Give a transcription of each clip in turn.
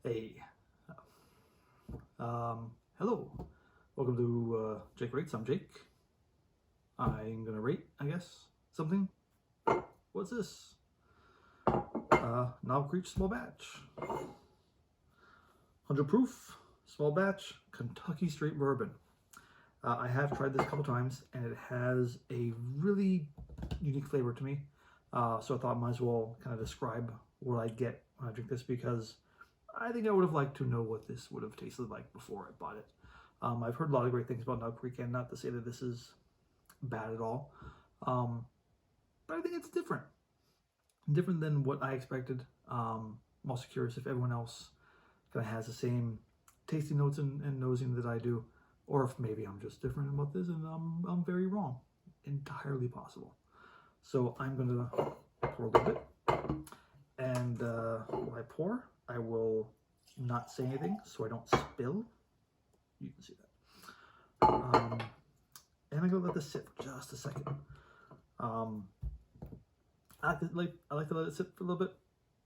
Hey, hello. Welcome to Jake Rates. I'm Jake. I'm gonna rate, I guess, something. What's this? Knob Creek small batch, 100 proof, small batch, Kentucky straight bourbon. I have tried this a couple times, and it has a really unique flavor to me. So I thought I might as well kind of describe what I get when I drink this, because I think I would have liked to know what this would have tasted like before I bought it. I've heard a lot of great things about Knob Creek, and not to say that this is bad at all, but I think it's different than what I expected. I'm also curious if everyone else kind of has the same tasting notes and nosing that I do, or if maybe I'm just different about this and I'm very wrong. Entirely possible. So I'm gonna pour a little bit, and when I pour, I will not say anything so I don't spill. You can see that. And I'm gonna let this sit for just a second. I like to let it sit for a little bit,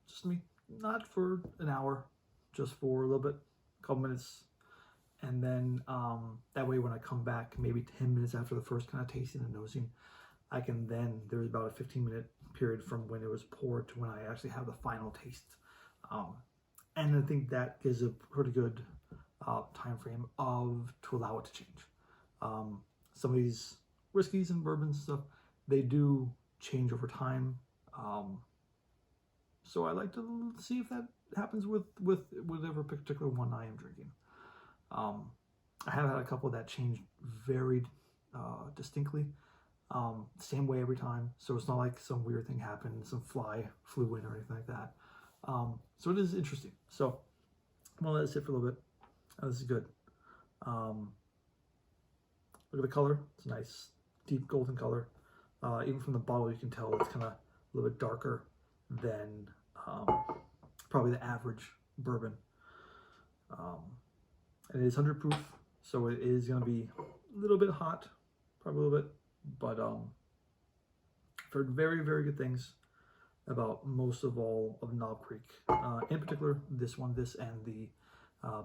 just me, not for an hour, just for a little bit, a couple minutes, and then that way when I come back, maybe 10 minutes after the first kind of tasting and nosing, I can then, there's about a 15-minute period from when it was poured to when I actually have the final taste. And I think that gives a pretty good time frame to allow it to change. Some of these whiskeys and bourbons and stuff, they do change over time. So I like to see if that happens with whatever particular one I am drinking. I have had a couple that changed very distinctly, same way every time. So it's not like some weird thing happened, some fly flew in or anything like that. So it is interesting. So I'm gonna let it sit for a little bit. Oh, this is good. Look at the color. It's a nice deep golden color. Even from the bottle, you can tell it's kind of a little bit darker than probably the average bourbon. And it is 100 proof, so it is going to be a little bit hot, probably a little bit, but I've heard very, very good things about most of all of Knob Creek, in particular this one, this and the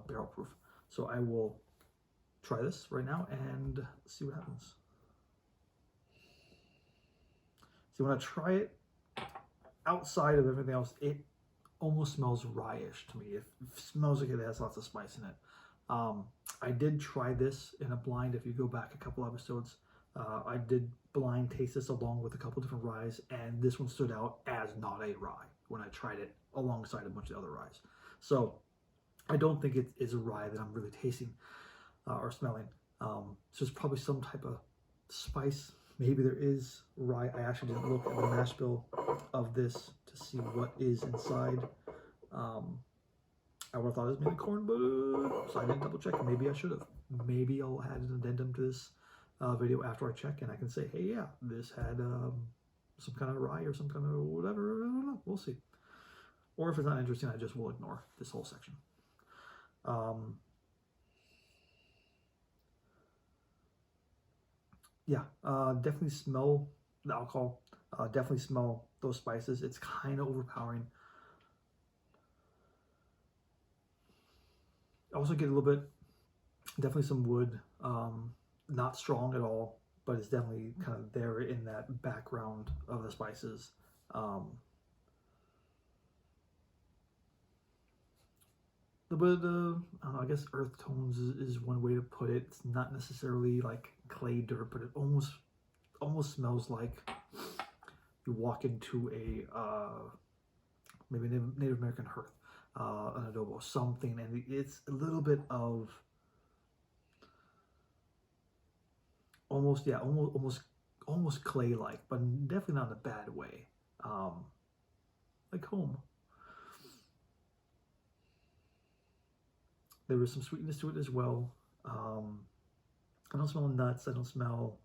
barrel proof. So I will try this right now and see what happens. See, when I try it, outside of everything else, it almost smells rye-ish to me. It smells like it has lots of spice in it. I did try this in a blind. If you go back a couple episodes, I did blind taste this along with a couple different ryes, and this one stood out as not a rye when I tried it alongside a bunch of other ryes. So I don't think it is a rye that I'm really tasting or smelling. So it's probably some type of spice. Maybe there is rye. I actually didn't look at the mash bill of this to see what is inside. I would have thought it was mainly corn, but so I didn't double check. Maybe I should have. Maybe I'll add an addendum to this video after I check, and I can say, hey, yeah, this had some kind of rye or some kind of whatever. I don't know. We'll see. Or if it's not interesting, I just will ignore this whole section. Yeah, definitely smell the alcohol. Definitely smell those spices. It's kind of overpowering. I also get a little bit, definitely some wood. Not strong at all, but it's definitely kind of there in that background of the spices. A bit of, I don't know, I guess earth tones is one way to put it. It's not necessarily like clay dirt, but it almost smells like you walk into a maybe Native American hearth, an adobo, something, and it's a little bit of almost clay-like, but definitely not in a bad way, like home. There was some sweetness to it as well. I don't smell nuts. I don't smell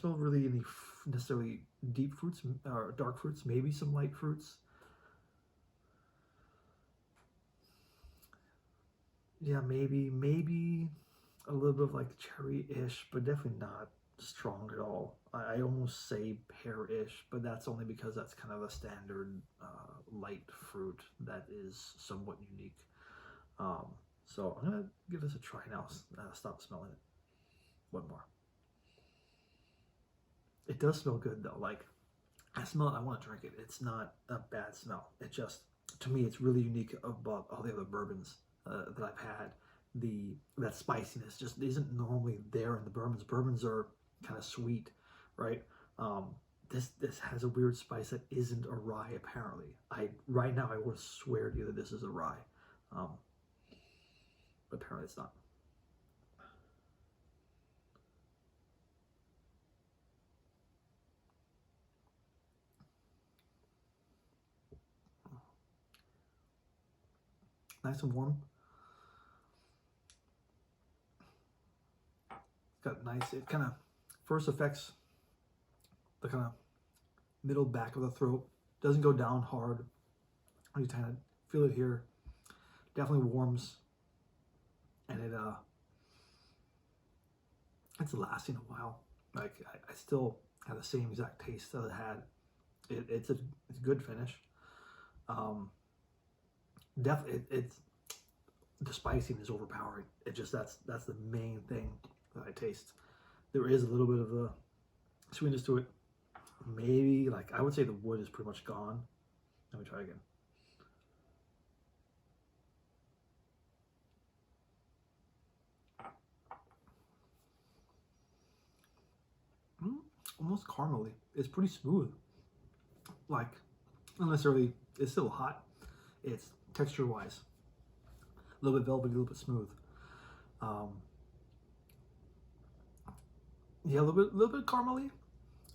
really any necessarily deep fruits or dark fruits. Maybe some light fruits. Yeah, maybe a little bit of like cherry-ish, but definitely not strong at all. I almost say pear-ish, but that's only because that's kind of a standard light fruit that is somewhat unique. So I'm gonna give this a try now. Stop smelling it. One more. It does smell good though. Like, I smell it, I want to drink it. It's not a bad smell. It just, to me, it's really unique about all the other bourbons that I've had. That spiciness just isn't normally there in the bourbons. Bourbons are kind of sweet, right? This has a weird spice that isn't a rye apparently. Right now I would swear to you that this is a rye, but apparently it's not. Nice and warm. It's got nice. It kind of first affects the kind of middle back of the throat. Doesn't go down hard. You kind of feel it here. Definitely warms, and it's lasting a while. Like I still have the same exact taste that it had. It's a good finish. Definitely, it's the spicing is overpowering. It just that's the main thing that I taste. There is a little bit of the sweetness to it. Maybe, like, I would say the wood is pretty much gone. Let me try again. Almost caramely. It's pretty smooth. Like, not necessarily, it's still hot. It's texture-wise. A little bit velvety, a little bit smooth. Yeah, a little bit caramely.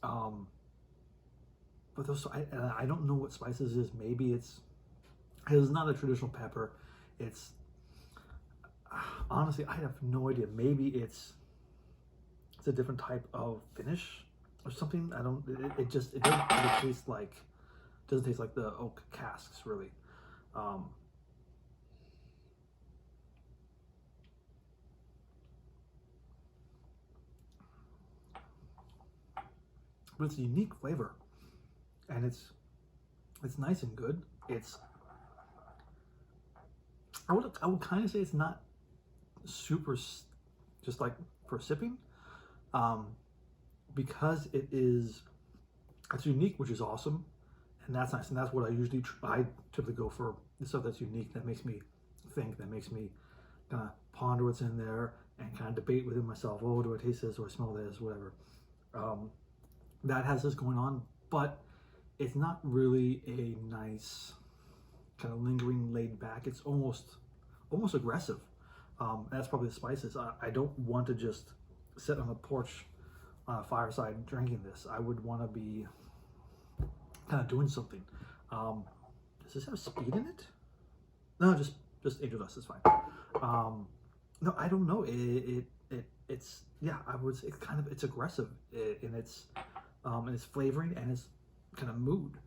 But those, I don't know what spices is. Maybe it's not a traditional pepper. It's honestly, I have no idea. Maybe it's a different type of finish or something. I don't. It doesn't taste like the oak casks really. But it's a unique flavor, and it's nice and good. I would kind of say it's not super just like for sipping, because it's unique, which is awesome, and that's nice, and that's what I typically go for, the stuff that's unique, that makes me think, that makes me kind of ponder what's in there and kind of debate within myself. Oh, do I taste this or I smell this, whatever. That has this going on, but it's not really a nice kind of lingering, laid back. It's almost aggressive. That's probably the spices. I don't want to just sit on the porch on a fireside drinking this. I would want to be kind of doing something. Does this have speed in it? No, just angel dust is fine. No, I don't know. It's yeah, I would say it's aggressive in its flavoring and its kind of mood,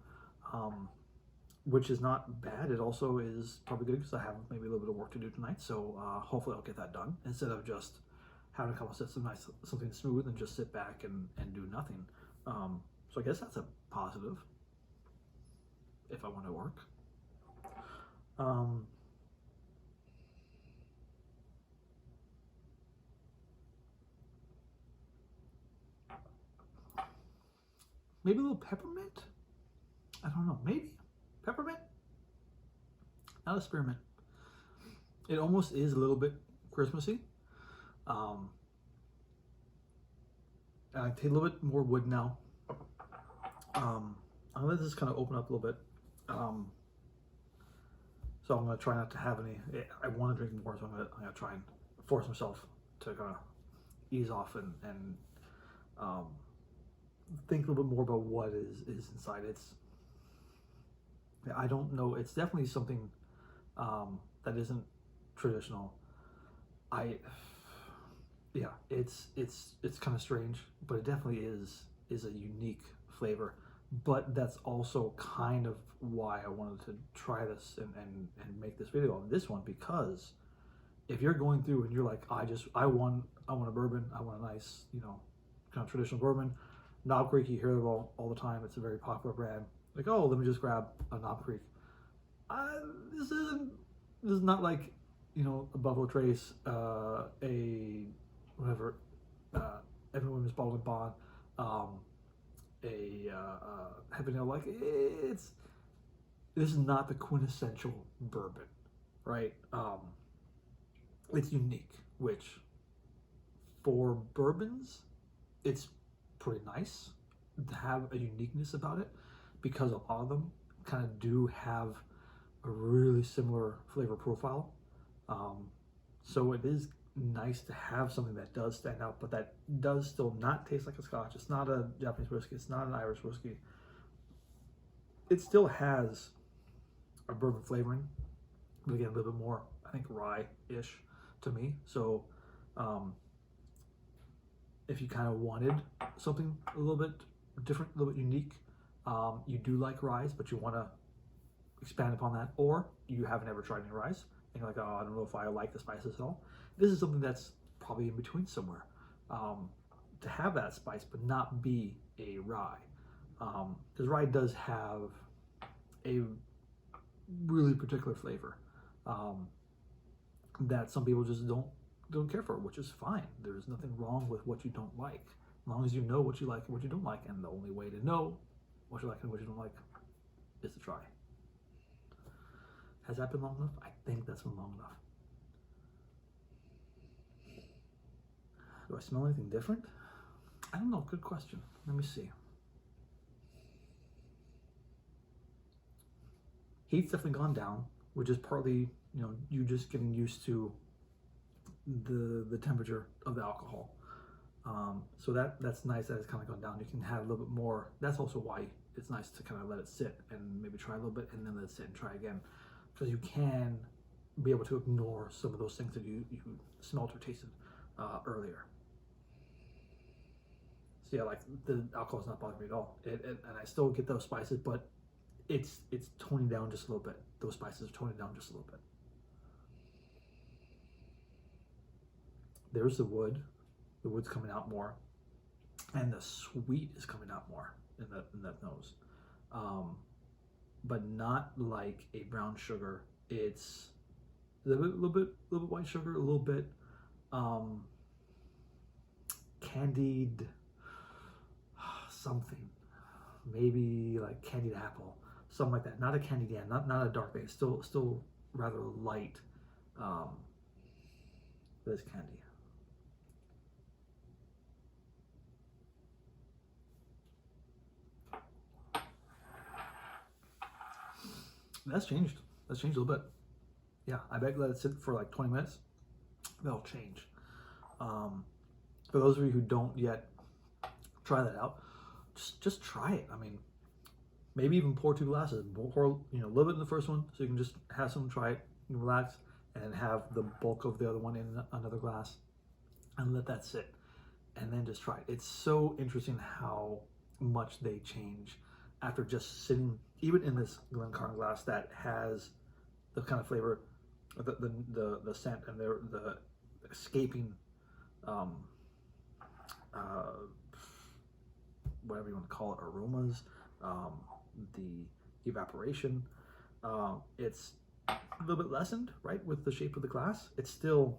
which is not bad. It also is probably good because I have maybe a little bit of work to do tonight. So hopefully I'll get that done instead of just having a couple sets of something smooth and just sit back and do nothing. So I guess that's a positive if I want to work. Maybe a little peppermint? I don't know. Maybe peppermint? Not a spearmint. It almost is a little bit Christmassy. And I take a little bit more wood now. I'm gonna let this kind of open up a little bit. So I'm gonna try not to have any. I want to drink more, so I'm gonna try and force myself to kind of ease off and think a little bit more about what is inside. I don't know. It's definitely something that isn't traditional. It's kind of strange, but it definitely is a unique flavor. But that's also kind of why I wanted to try this and make this video on this one, because if you're going through and you're like, I want a bourbon, I want a nice, kind of traditional bourbon. Knob Creek, you hear them all the time. It's a very popular brand. Like, oh, let me just grab a Knob Creek. This is not like, you know, a Buffalo Trace, a whatever, everyone was bottled in bond, a Heaven Hill. Like, this is not the quintessential bourbon, right? It's unique, which for bourbons, it's pretty nice to have a uniqueness about it, because a lot of them kind of do have a really similar flavor profile. So it is nice to have something that does stand out, but that does still not taste like a Scotch. It's not a Japanese whiskey. It's not an Irish whiskey. It still has a bourbon flavoring, but again, a little bit more, I think, rye-ish to me. So if you kind of wanted something a little bit different, a little bit unique, you do like rye, but you want to expand upon that, or you haven't ever tried any rye, and you're like, oh, I don't know if I like the spices at all. This is something that's probably in between somewhere, to have that spice but not be a rye, because rye does have a really particular flavor that some people just don't care for, which is fine. There's nothing wrong with what you don't like, as long as you know what you like and what you don't like, and the only way to know what you like and what you don't like is to try. Has that been long enough? I think that's been long enough. Do I smell anything different? I don't know. Good question. Let me see. Heat's definitely gone down, which is partly, you know, you just getting used to the temperature of the alcohol. So that's nice that it's kind of gone down. You can have a little bit more. That's also why it's nice to kind of let it sit and maybe try a little bit and then let it sit and try again, because you can be able to ignore some of those things that you smelled or tasted earlier. So yeah, like the alcohol is not bothering me at all. And I still get those spices, but it's toning down just a little bit. Those spices are toning down just a little bit. There's the wood. The wood's coming out more, and the sweet is coming out more in that nose, but not like a brown sugar. It's a little bit white sugar, a little bit candied something, maybe like candied apple, something like that. Not a candied yam, not a dark thing. It's still rather light, but it's candy. That's changed. That's changed a little bit. Yeah, I bet let it sit for like 20 minutes. That'll change. For those of you who don't yet try that out, just try it. I mean, maybe even pour 2 glasses. Pour, you know, a little bit in the first one, so you can just have someone try it and relax, and then have the bulk of the other one in another glass, and let that sit, and then just try it. It's so interesting how much they change after just sitting, even in this Glencairn glass that has the kind of flavor, the scent, and the escaping, whatever you want to call it, aromas, the evaporation. It's a little bit lessened, right, with the shape of the glass. It still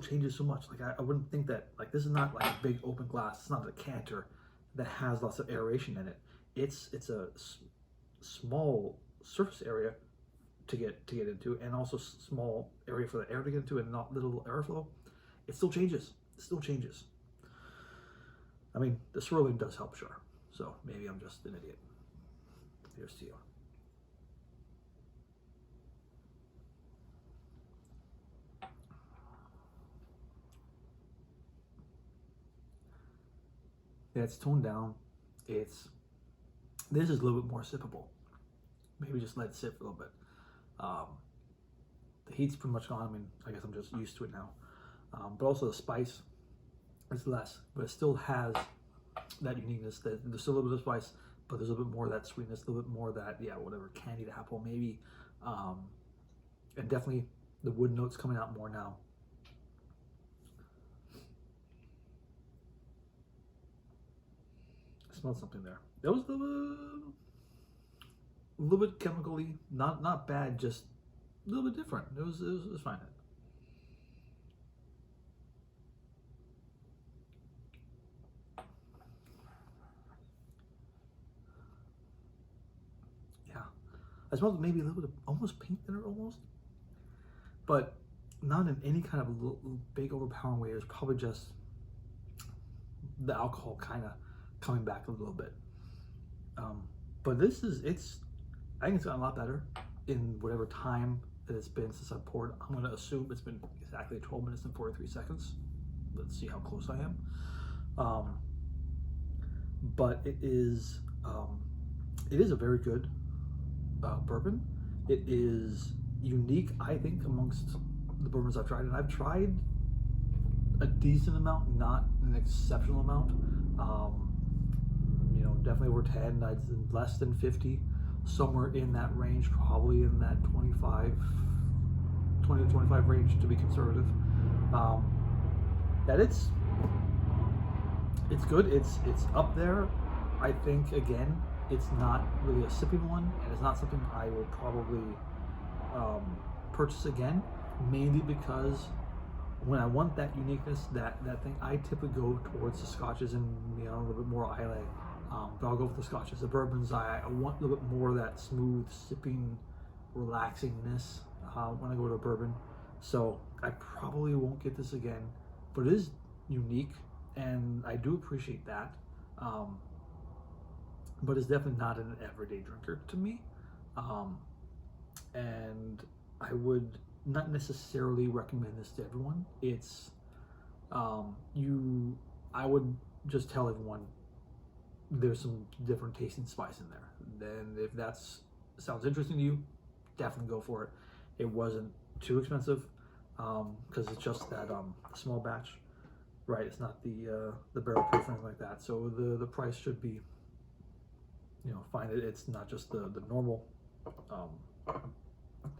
changes so much. Like I wouldn't think that, like, this is not like a big open glass. It's not a decanter that has lots of aeration in it. It's a small surface area to get into, and also small area for the air to get into, and not little airflow. It still changes. It still changes. I mean, the swirling does help, sure. So maybe I'm just an idiot. Here's to you. Yeah, it's toned down. This is a little bit more sippable. Maybe just let it sit for a little bit. The heat's pretty much gone. I mean, I guess I'm just used to it now. But also the spice is less, but it still has that uniqueness. There's still a little bit of spice, but there's a little bit more of that sweetness, a little bit more of that, yeah, whatever, candied apple maybe. And definitely the wood notes coming out more now. smelled something there. That was a little bit chemically, not bad, just a little bit different. It was fine. Yeah, I smelled maybe a little bit of almost pink in it, almost, but not in any kind of big overpowering way. It was probably just the alcohol kind of coming back a little bit. But this is, I think it's gotten a lot better in whatever time that it's been since I poured. I'm going to assume it's been exactly 12 minutes and 43 seconds. Let's see how close I am. But it is a very good bourbon. It is unique, I think, amongst the bourbons I've tried, and I've tried a decent amount, not an exceptional amount. You know, definitely over 10, I'd say less than 50, somewhere in that range, probably in that 20 to 25 range to be conservative. That it's good. It's up there. I think, again, it's not really a sipping one, and it's not something I will probably purchase again, mainly because when I want that uniqueness, that thing, I typically go towards the scotches and, you know, a little bit more Islay. But I'll go for the scotches. The bourbons, I want a little bit more of that smooth sipping, relaxingness when I go to a bourbon. So I probably won't get this again, but it is unique, and I do appreciate that. But it's definitely not an everyday drinker to me. And I would not necessarily recommend this to everyone. It's I would just tell everyone there's some different tasting spice in there. Then if that sounds interesting to you, definitely go for it. It wasn't too expensive because it's just that small batch, right? It's not the barrel proof or anything like that. So the price should be, you know, fine. It's not just the normal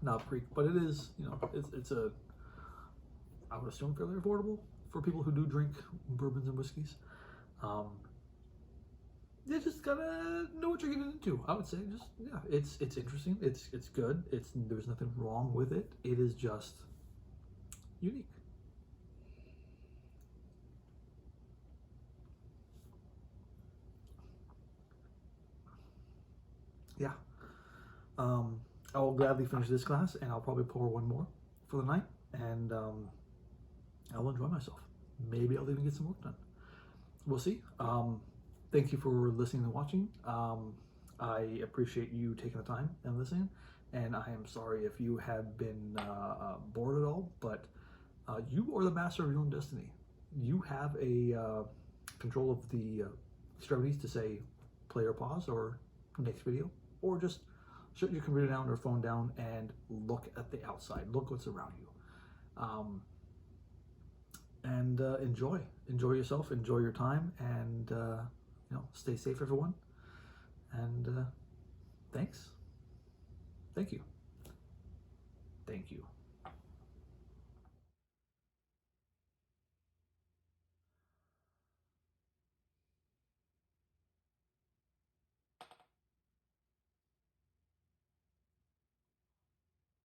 not Greek, but it is, you know, it's a, I would assume, fairly affordable for people who do drink bourbons and whiskeys. You just gotta know what you're getting into. I would say, just, yeah, it's interesting. It's good. There's nothing wrong with it. It is just unique. Yeah. I will gladly finish this glass, and I'll probably pour one more for the night, and I'll enjoy myself. Maybe I'll even get some work done. We'll see. Thank you for listening and watching. I appreciate you taking the time and listening, and I am sorry if you have been bored at all, but you are the master of your own destiny. You have a control of the extremities to say play or pause or next video, or just shut your computer down or phone down and look at the outside. Look what's around you. And enjoy yourself, enjoy your time, and you know, stay safe, everyone. And thanks. Thank you.